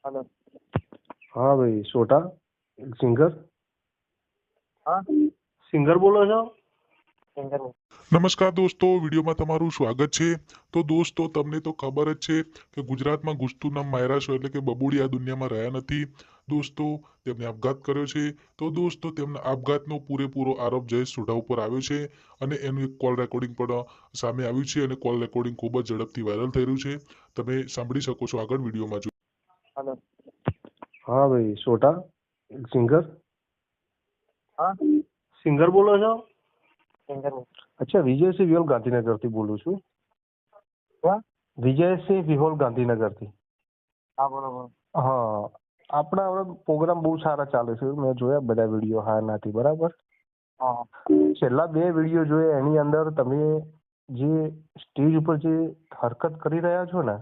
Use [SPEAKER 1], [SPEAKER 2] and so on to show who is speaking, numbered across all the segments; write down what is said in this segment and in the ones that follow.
[SPEAKER 1] Hello.
[SPEAKER 2] हाँ भाई सोटा सिंगर
[SPEAKER 1] हाँ
[SPEAKER 2] સિંગર બોલો છો?
[SPEAKER 1] सिंगर हूँ।
[SPEAKER 3] નમસ્કાર દોસ્તો, વિડીયોમાં તમારું સ્વાગત છે. તો દોસ્તો, તમને તો ખબર જ છે કે ગુજરાતમાં ગુજતું નામ માયરા એટલે કે બબુડી આ દુનિયામાં રહ્યા નથી. દોસ્તો, તેમને આપઘાત કર્યો છે. તો દોસ્તો, તેમના આપઘાતનો પૂરેપૂરો આરોપ જયેશ સોઢા ઉપર આવ્યો છે અને એનું એક કોલ રેકોર્ડિંગ પણ સામે આવ્યું છે અને કોલ રેકોર્ડિંગ ખૂબ જ ઝડપથી વાયરલ થઈ રહ્યું છે. તમે સાંભળી શકો છો આગળ વિડીયોમાં.
[SPEAKER 1] हेलो।
[SPEAKER 2] હા ભાઈ સોટા સિંગર
[SPEAKER 1] हाँ
[SPEAKER 2] સિંગર બોલો છો?
[SPEAKER 1] सिंगर हूँ।
[SPEAKER 2] અચ્છા, વિજયસિંહ વિહોલ ગાંધીનગરથી બોલું છું.
[SPEAKER 1] क्या?
[SPEAKER 2] વિજયસિંહ વિહોલ ગાંધીનગરથી.
[SPEAKER 1] हाँ बोलो बोलो।
[SPEAKER 2] હા, આપણા હવે પ્રોગ્રામ બહુ સારા ચાલે છે. મેં જોયા બધા વિડીયો હા નાથી બરાબર.
[SPEAKER 1] हाँ
[SPEAKER 2] છેલ્લા 2 વિડીયો જોયા, એની અંદર તમે જે સ્ટેજ ઉપર જે હરકત કરી રહ્યા છો ને,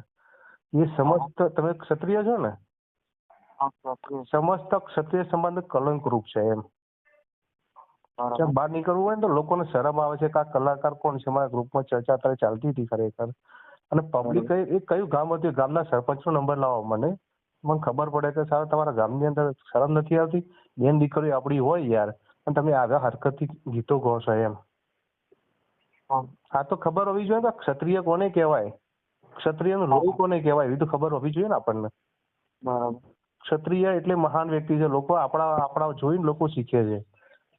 [SPEAKER 2] એ સમસ્ત તમે ક્ષત્રિય છો ને,
[SPEAKER 1] हाँ तो
[SPEAKER 2] સમસ્ત ક્ષત્રિય સમાજને કલંકરૂપ છે એમ.
[SPEAKER 1] बराबर।
[SPEAKER 2] બહાર નીકળવું હોય ને તો લોકોને શરમ આવે છે કે આ કલાકાર કોણ છે. મારા ગ્રુપમાં ચર્ચા અત્યારે ચાલતી હતી ખરેખર. અને પબ્લિક એ કયું ગામ હતું, ગામના સરપંચનો નંબર લાવો મને ખબર પડે કે સાહેબ તમારા ગામની અંદર શરમ નથી આવતી. બેન દીકરી આપણી હોય યાર, અને તમે આવ્યા હરકતથી ગીતો ગો છો એમ.
[SPEAKER 1] हाँ
[SPEAKER 2] આ તો ખબર હોવી જોઈએ કે ક્ષત્રિય કોને કહેવાય, ક્ષત્રિયનું લોહી કોને કહેવાય, એવી તો ખબર હોવી જોઈએ ને આપણને.
[SPEAKER 1] बराबर।
[SPEAKER 2] ક્ષત્રિય એટલે મહાન વ્યક્તિ છે. લોકો આપણા જોઈને લોકો શીખે છે.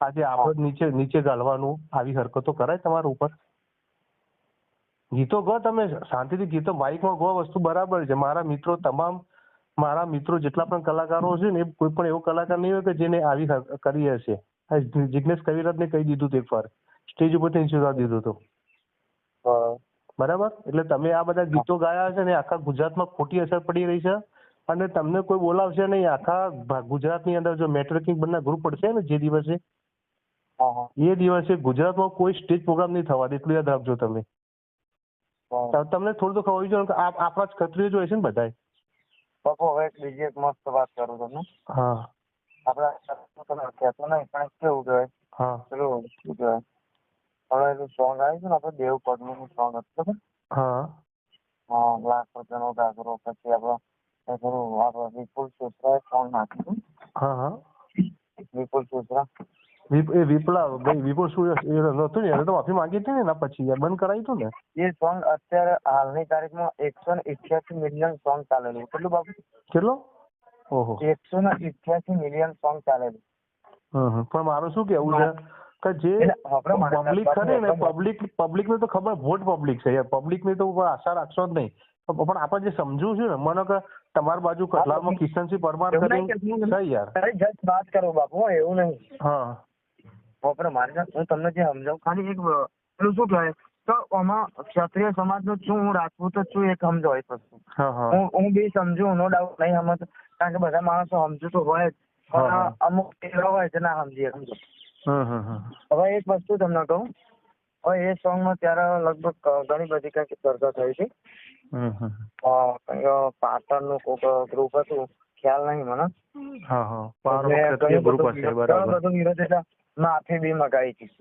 [SPEAKER 2] આજે આપણે નીચે નીચે ગાળવાનું આવી હરકતો કરાય તમારા ઉપર? ગીતો ગો, તમે શાંતિથી ગીતો માઇકમાં ગો, વસ્તુ બરાબર છે. મારા મિત્રો જેટલા પણ કલાકારો છે ને, એ કોઈ પણ એવો કલાકાર નહીં હોય કે જેને આવી કરી હશે. જિગ્નેશ કવિરાજને કહી દીધું હતું એકવાર, સ્ટેજ ઉપરથી નીચે ઉતારી દીધું હતું. બરાબર. એટલે તમે આ બધા ગીતો ગાયા છે ને, આખા ગુજરાતમાં ખોટી અસર પડી રહી છે. અને તમને કોઈ બોલાવશે નહીં. આખા ગુજરાતની અંદર જો નેટવર્કિંગ બંને ગ્રુપ પડશે ને જે દિવસે,
[SPEAKER 1] हाँ हाँ
[SPEAKER 2] એ દિવસે ગુજરાતમાં કોઈ સ્ટેજ પ્રોગ્રામ નહીં થવા દે, એટલું યાદ રાખજો તમે. તમને થોડું તો ખબર જોઈએ કે આપણા જ ક્ષત્રિય જો હશે ને બધાય.
[SPEAKER 1] બાપુ હવે એક બીજી એક મસ્ત વાત કરું તમને.
[SPEAKER 2] હા
[SPEAKER 1] આપડા તમે કહેતો નહીં પણ કેવું કહેવાય,
[SPEAKER 2] હા
[SPEAKER 1] પેલું શું કહેવાય, હવે એનું સોંગ આવ્યું છે ને, આપણે દેવ પદ્મનું સોંગ હતું ખબર?
[SPEAKER 2] હા
[SPEAKER 1] હા, ₹1,00,000 ઘાઘરો. પછી આપણે વિપુલ સુત્રાએ સોંગ નાખ્યું હતું.
[SPEAKER 2] હા હા
[SPEAKER 1] વિપુલ સુત્રા.
[SPEAKER 2] વિપુલ સૂર્ય નતું ને, એને તો માફી માંગી હતી ને એના પછી યાર બંધ કરાયું હતું ને.
[SPEAKER 1] એ સોંગ અત્યારે હાલની તારીખમાં 188 મિલિયન સોંગ ચાલેલું. કેટલું બાબુ?
[SPEAKER 2] કેટલો? ઓહો.
[SPEAKER 1] 188 મિલિયન સોંગ ચાલેલું.
[SPEAKER 2] પણ મારું શું કેવું છે કે જે પબ્લિક ખરી ને, પબ્લિક ને તો ખબર, વોટ પબ્લિક છે યાર. પબ્લિક ની તો આશા રાખશો જ નહીં. પણ આપણે જે સમજવું છે ને, મને કે તમારી બાજુ કટલામાં કિશનસિંહ પરમાર કરીને છે યાર.
[SPEAKER 1] જસ્ટ વાત કરો બાપુ, એવું નહીં.
[SPEAKER 2] હા
[SPEAKER 1] આપણે મારી સાથે હું તમને જે સમજાવું, ખાલી એક પેલું શું કહેવાય, તો આમાં ક્ષત્રિય સમાજ નો છું, હું રાજપૂત જ છું, એક સમજો એક વસ્તુ.
[SPEAKER 2] હા હા
[SPEAKER 1] હું બી સમજુ, નો ડાઉટ નહીં સમજ, કારણ કે બધા માણસો સમજુ તો હોય જ, પણ અમુક એવા હોય છે ના સમજીએ, સમજો. હવે એક વસ્તુ તમને કહું, હવે એ સોંગ માં ત્યારે લગભગ ઘણી બધી કઈક ચર્ચા થઈ હતી. પાટણ નું કોઈક ગ્રુપ હતું, ખ્યાલ નહીં મને. ઘણો બધો વિરોધ, એટલે માફી બી મગાઈ હતી.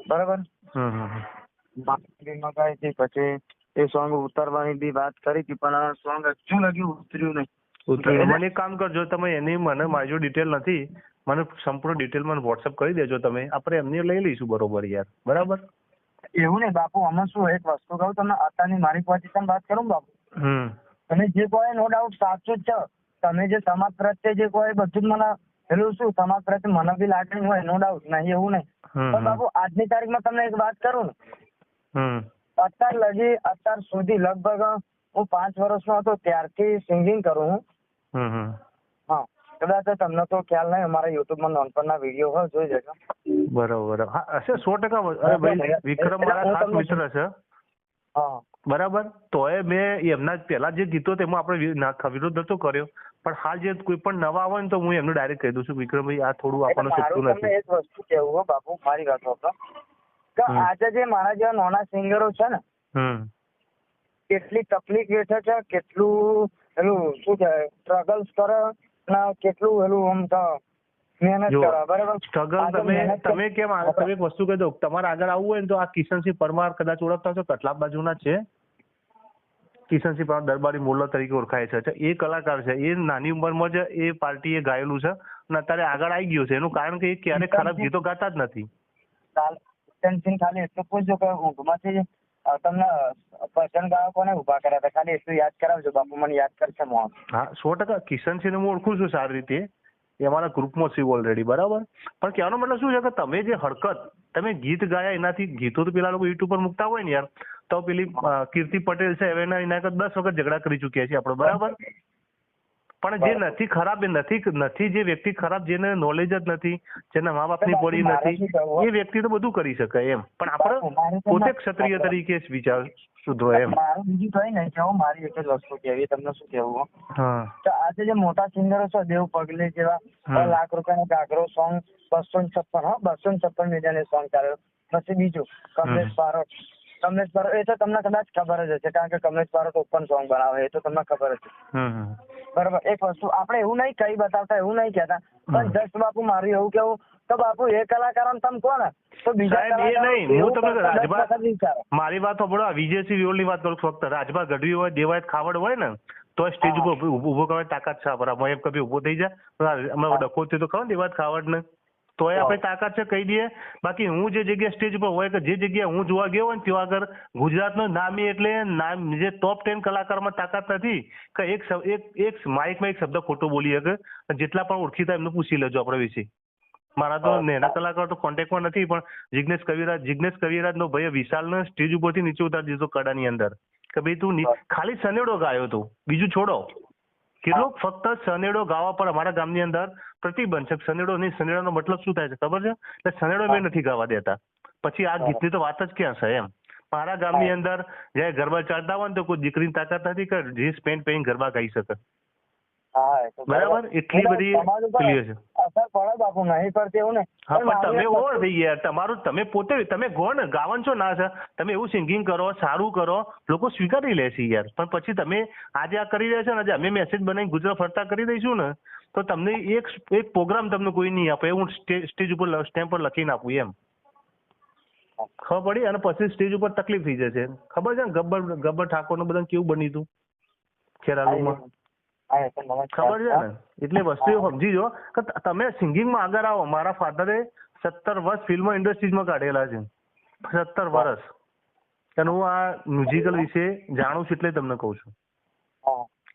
[SPEAKER 1] બરાબર. માફી બી મગાઈ હતી, પછી એ સોંગ ઉતારવાની બી વાત કરી હતી, પણ આ સોંગ હજુ લગી ઉતર્યું નહીં.
[SPEAKER 2] મને એક કામ કરજો, તમે એની મને મારી જો ડિટેલ નથી, મને સંપૂર્ણ ડિટેલ મને વોટ્સઅપ કરી દેજો તમે, આપણે એમને લઈ લઈશું બરોબર યાર. બરાબર.
[SPEAKER 1] એવું નહીં બાપુ, અમે શું એક વસ્તુ કહું તમને, અત્યારની મારી પોઝિશન વાત કરું બાપુ, તમે જે કહો નો ડાઉટ સાચું જ છે. તમે જે સમાજ પ્રત્યે જે કહો એ બધું જ મને પેલું શું, સમાજ પ્રત્યે મને બી લાગણી હોય, નો ડાઉટ નહીં, એવું નહીં. પણ બાપુ આજની તારીખમાં તમને એક વાત કરું ને, અત્યાર સુધી લગભગ હું 5 વર્ષનો હતો ત્યારથી સિંગિંગ કરું હું. હા, કદાચ તમને તો ખ્યાલ નહીં, અમારા યુટ્યુબમાં નાનપણના વિડીયો હોય, જોઈ જજો.
[SPEAKER 2] બરોબર. હા હશે 100%. અરે ભાઈ, વિક્રમ મારા ખાસ મિત્ર છે.
[SPEAKER 1] હા
[SPEAKER 2] બરાબર. તોય મેં એમના પહેલા જે ગીતો તેમાં આપણે વિરોધ નતો કર્યો, પણ હાલ જે કોઈ પણ નવા આવે ને તો હું એમને ડાયરેક્ટ કહી દઉં છું, વિક્રમભાઈ આ થોડું આપણને સૂચતું નથી.
[SPEAKER 1] એક વસ્તુ કેવું હો બાપુ, મારી વાત હતો કે આજે જે મારા જેવા નાના સિંગરો છે ને, કેટલી તકલીફ વેઠે છે, કેટલું પેલું શું કહેવાય, સ્ટ્રગલ્સ કરે, કેટલું પેલું આમ તો મહેનત કરે. બરાબર.
[SPEAKER 2] સ્ટ્રગલ તમે કેમ, તમે એક વસ્તુ કહી દો, તમારે આગળ આવવું હોય ને તો આ કિશનસિંહ પરમાર કદાચ ઓળખતા છો, કટલા બાજુના છે. કિશનસિંહ પરમાર દરબારી મોલ્લા તરીકે ઓળખાય છે. એ કલાકાર છે, એ નાની ઉંમરમાં જ એ પાર્ટીએ ગાયેલું છે અને અત્યારે આગળ આવી ગયું છે. એનું કારણ કે એ ક્યારેય ખરાબ ગીતો ગાતા જ નથી.
[SPEAKER 1] કિશનસિંહ ખાલી એટલું પૂછજો કે ઊંઘમાંથી તમને ભજન ગાયકોને ઉભા કર્યા હતા, ખાલી એટલું યાદ કરાવજો. બાપુ મને યાદ કરશે મોં.
[SPEAKER 2] હા 100% કિશનસિંહને હું ઓળખું છું સારી રીતે. એ અમારા ગ્રુપમાં છે ઓલરેડી, બરાબર. પણ કહેવાનો મતલબ શું છે કે તમે જે હરકત તમે ગીત ગાયા એનાથી ગીતો તો પેલા લોકો યુટ્યુબ પર મૂકતા હોય ને યાર, તો પેલી કીર્તિ પટેલ છે હવે એના 10 વખત ઝઘડા કરી ચૂક્યા છીએ આપણે, બરાબર. પણ જે નથી ખરાબ, એ નથી જે વ્યક્તિ ખરાબ, જેને નોલેજ જ નથી, જેના મા બાપની પડી નથી, એ વ્યક્તિ તો બધું કરી શકે એમ. પણ આપણે પોતે ક્ષત્રિય તરીકે જ વિચાર સુધરો એમ.
[SPEAKER 1] મારું બીજું કઈ નહીં કેવું, મારી એક જ વસ્તુ કહેવી. તમને શું કેવું?
[SPEAKER 2] હા,
[SPEAKER 1] તો આજે જે મોટા સિંગરો છે, દેવ પગલે જેવા, 2 લાખ રૂપિયાનો ગાગરો સોંગ 256 મિલિયન સોંગ ચાલ્યો. પછી બીજું કમલેશ બારોટ, એ તો તમને કદાચ ખબર જ હશે, કારણ કે કમલેશ બારોટ ઓપન સોંગ બનાવે, એ તો તમને ખબર જ છે. બરાબર. એક વસ્તુ આપણે એવું નહીં કહી બતાવતા, એવું નહીં કહેતા, પણ જસ્ટ બાપુ મારું એવું કેવું તો બાપુ એ કલાકારો તમે કહો ને તો બીજા
[SPEAKER 2] એ નહીં. હું તમને મારી વાત સાંભળો, વિજયસિંહ વિયોલની વાત કરું. ફક્ત રાજભા ગઢવી હોય, દેવાયત ખાવડ હોય ને તો સ્ટેજ ઉપર ઉભો કરવાની તાકાત છે આપણા. એમ કભી ઉભો થઈ જાય, હમણાં ડખો થયો તો ખબર દેવાયત ખાવડ ને, તો એ આપણી તાકાત છે, કહી દઈએ. બાકી હું જે જગ્યાએ સ્ટેજ ઉપર હોય કે જે જગ્યાએ હું જોવા ગયો હોય ને ત્યાં આગળ ગુજરાતનો નામી એટલે નામ જે ટોપ 10 કલાકારમાં તાકાત નથી કે એક માઇકમાં એક શબ્દ ખોટો બોલી શકે. જેટલા પણ ઓળખીતા એમને પૂછી લેજો આપણા વિશે. મારા તો નાના કલાકાર તો કોન્ટેક્ટમાં નથી, પણ જિગ્નેશ કવિરાજનો ભાઈ વિશાલને સ્ટેજ ઉપરથી નીચે ઉતારી દીધો કડાની અંદર કે ભાઈ તું ખાલી સનેડો ગાયો તો બીજું છોડો. કેટલો ફક્ત સનેડો ગાવા પર અમારા ગામની અંદર પ્રતિબંધ છે. સનેડો નહીં, સનેડાનો મતલબ શું થાય છે ખબર છે? એટલે સનેડો મેં નથી ગાવા દેતા. પછી આ ગીતની તો વાત જ ક્યાં છે એમ. મારા ગામની અંદર જયારે ગરબા ચાલતા હોય ને તો કોઈ દીકરીની તાકાત નથી કે જીન્સ પેન્ટ પહેરીને ગરબા ગાઈ શકે, બરાબર. એટલી બધી ક્લિયર છે.
[SPEAKER 1] અસર પડે બાપુ, નહીં પડતી એવું ને.
[SPEAKER 2] હા, પણ તમે ઓર થઈ યાર, તમારું તમે પોતે તમે ગો ને ગાવાનું છો ના છે, તમે એવું સિંગિંગ કરો, સારું કરો, લોકો સ્વીકારી લે છે યાર. પણ પછી તમે આજે આ કરી રહ્યા છો ને, આજે અમે મેસેજ બનાવી ગુજરાત ફરતા કરી દઈશું ને તો તમને એક પ્રોગ્રામ તમને કોઈ નહીં આપે. હું સ્ટેજ ઉપર સ્ટેમ્પ પર લખીને આપું એમ, ખબર પડી. અને પછી સ્ટેજ ઉપર તકલીફ થઈ જશે. ખબર છે ને ગબ્બર ઠાકોરનું બધા કેવું બન્યું હતું ખેરાલુમાં, ખબર છે ને? એટલે વસ્તુ સમજી જો કે તમે સિંગિંગમાં આગળ આવો. મારા ફાધરે 17 વર્ષ ફિલ્મ ઇન્ડસ્ટ્રીઝમાં કાઢેલા છે, 17 વર્ષ. અને હું આ મ્યુઝિકલ વિશે જાણું છું એટલે તમને કહું છું.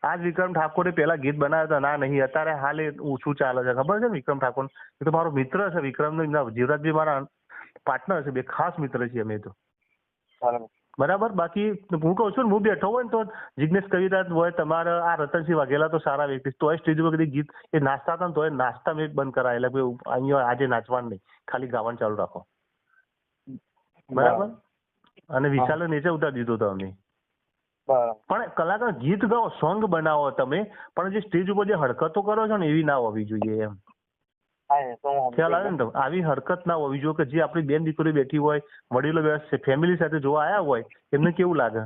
[SPEAKER 2] આજ વિક્રમ ઠાકોરે પેલા ગીત બનાવ્યા હતા, ના નહીં અત્યારે હાલ ઓછું ચાલે છે, ખબર છે? વિક્રમ ઠાકોર એ તો મારો મિત્ર છે. વિક્રમ જીવરાજભાઈ મારા પાર્ટનર છે, બે ખાસ મિત્ર છીએ અમે તો, બરાબર. બાકી હું કહું છું ને, હું બેઠો હોય ને તો જિગ્નેશ કવિરાજ હોય, તમારે આ રતનસિંહ વાઘેલા તો સારા વ્યક્તિ, તોય સ્ટેજ ઉપર કદી ગીત એ નાચતા હતા ને તોય નાચતા મેં બંધ કરાયેલા. અહીંયા આજે નાચવાનું નહીં, ખાલી ગાવાનું ચાલુ રાખો, બરાબર. અને વિશાલે નીચે ઉતારી દીધો હતો અમે. પણ કલાકાર ગીત ગાઓ, સોંગ બનાવો તમે, પણ જે સ્ટેજ ઉપર જે હરકતો કરો છો ને એવી ના હોવી જોઈએ એમ. ખ્યાલ આવે ને? તો આવી હરકત ના હોવી જોઈએ કે જે આપણી બેન દીકરી બેઠી હોય, વડીલો ફેમિલી સાથે જોવા આવ્યા હોય, એમને કેવું લાગે.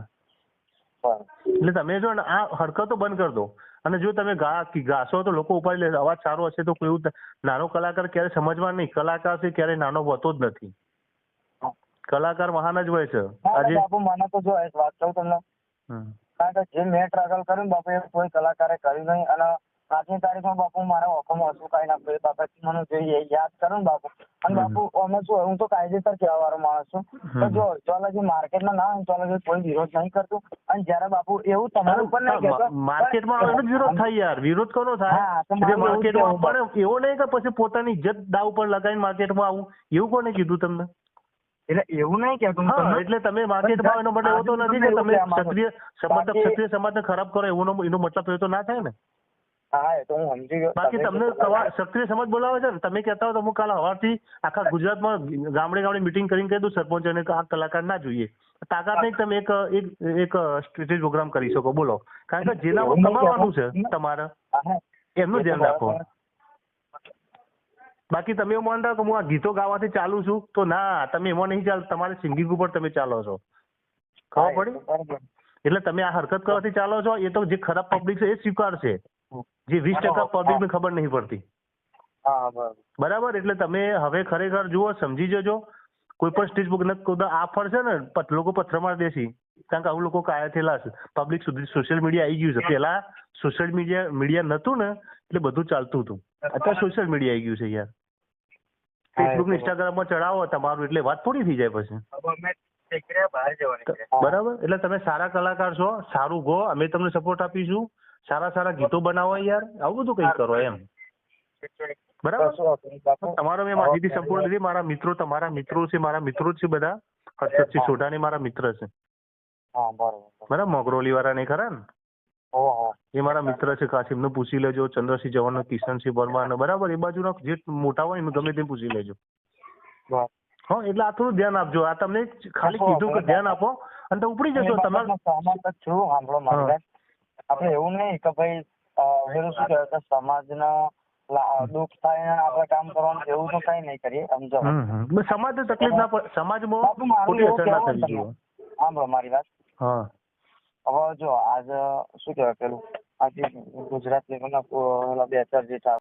[SPEAKER 2] એટલે તમે જો આ હરકતો બંધ કરી દો. અને જો તમે ગાશો તો લોકો ઉપાડી લે. અવાજ સારો હશે તો કોઈ નાનો કલાકાર ક્યારે સમજવા નહીં. કલાકાર છે ક્યારે નાનો હોતો જ નથી. કલાકાર મહાન જ હોય છે.
[SPEAKER 1] આજે બાપુ મને તો જો એક વાત કહું તમને, કારણ કે જે મેં ટ્રગલ કર્યું બાપુ એ કોઈ કલાકારે કર્યું નહીં. અને આજની તારીખમાં બાપુ મારા ઓખમાં હસું કાઢી નાખ્યું એ બાબત મને જોઈએ યાદ કરું ને બાપુ. અને બાપુ અમે શું, હું તો કાયદેસર કહેવા વાળો માણસ છું. તો જો ચોલાજી માર્કેટમાં ના હોય, ચોલાજી કોઈ વિરોધ નહીં કરતું. અને જયારે બાપુ એવું તમારું ઉપર નહીં કહેતો,
[SPEAKER 2] માર્કેટમાં આનો જ વિરોધ થાય યાર. વિરોધ કોનો થાય? માર્કેટમાં પણ એવો નહીં કે પછી પોતાની ઇજ્જત દાવ પર લગાવીને માર્કેટમાં આવું, એવું કોને કીધું તમને?
[SPEAKER 1] એટલે એવું નહીં કેતું.
[SPEAKER 2] એટલે તમે માર્કેટમાં એનો મતલબ એવો તો નથી કે તમે ક્ષત્રિય સમાજને ખરાબ કરો, એનો મતલબ એ તો ના થાય ને.
[SPEAKER 1] હા, એ તો હું સમજી ગયો.
[SPEAKER 2] બાકી તમને ક્ષત્રિય સમાજ બોલાવે છે ને, તમે કહેતા હો તો હું કાલે સવારથી આખા ગુજરાતમાં ગામડે મીટિંગ કરીને કહી દઉં સરપંચોને કે આ કલાકાર ના જોઈએ. તાકાત નહીં તમે એક સ્ટેજ પ્રોગ્રામ કરી શકો, બોલો. કારણ કે જેના કમાવાનું છે તમારે એમનું ધ્યાન રાખો. બાકી તમે એવું માનતા કે હું આ ગીતો ગાવાથી ચાલુ છું તો ના, તમે એમાં નહીં ચાલો. તમારે સિંગિંગ ઉપર તમે ચાલો છો, ખબર પડી? એટલે તમે આ હરકત કરવાથી ચાલો છો એ તો જે ખરાબ પબ્લિક છે એ સ્વીકારશે. જે 20% પબ્લિક ને ખબર નહીં પડતી, બરાબર. એટલે તમે હવે ખરેખર જુઓ, સમજી જજો. કોઈ પણ સ્ટેજ પર આ ફરશે ને લોકો પથ્થર મારી દેશે. કારણ કે આવું લોકો કાયા થયેલા છે. પબ્લિક સુધી સોશિયલ મીડિયા આવી ગયું છે. પહેલા સોશિયલ મીડિયા નતું ને એટલે બધું ચાલતું હતું. અત્યારે સોશિયલ મીડિયા આવી ગયું છે યાર. ફેસબુક ઇન્સ્ટાગ્રામમાં ચડાવો તમારું એટલે વાત થોડી થઈ જાય પછી. બરાબર, એટલે તમે સારા કલાકાર છો, સારું ગો, અમે તમને સપોર્ટ આપીશું. સારા ગીતો બનાવો યાર, આવું બધું કંઈક કરો એમ. બરાબર, તમારો મેં માહિતી સંપૂર્ણ લીધી. મારા મિત્રો તમારા મિત્રો છે, મારા મિત્રો જ છે બધા. હર્ષદસિંહ સોઢાની મારા મિત્ર છે. બરાબર, મોગરોલી વાળા નહીં ખરા ને? એ મારા મિત્ર છે. ખાસ એમને પૂછી લેજો. ચંદ્રસિંહ ચૌહાણ, કિશનસિંહ પરમાર, બરાબર, એ બાજુના જે મોટા હોય એમને ગમે તેમ પૂછી લેજો. હા, એટલે આ થોડું ધ્યાન આપજો. આ તમને ખાલી કીધું કે ધ્યાન આપો અને તો ઉપડી જશો. તમારે
[SPEAKER 1] આપણે એવું નહીં કે ભાઈ પેલું શું કહેવાય કે સમાજનો દુઃખ થાય ને આપણે કામ કરવાનું, એવું તો કઈ નહીં કરીએ. સમજો,
[SPEAKER 2] સમાજને તકલીફ ના પડે, સમાજમાં ખોટી અસર ના થવી જોઈએ.
[SPEAKER 1] સાંભળો મારી વાત.
[SPEAKER 2] હા,
[SPEAKER 1] હવે જો આજે શું કહેવાય પેલું આજે ગુજરાત લેવલના 2-4 જે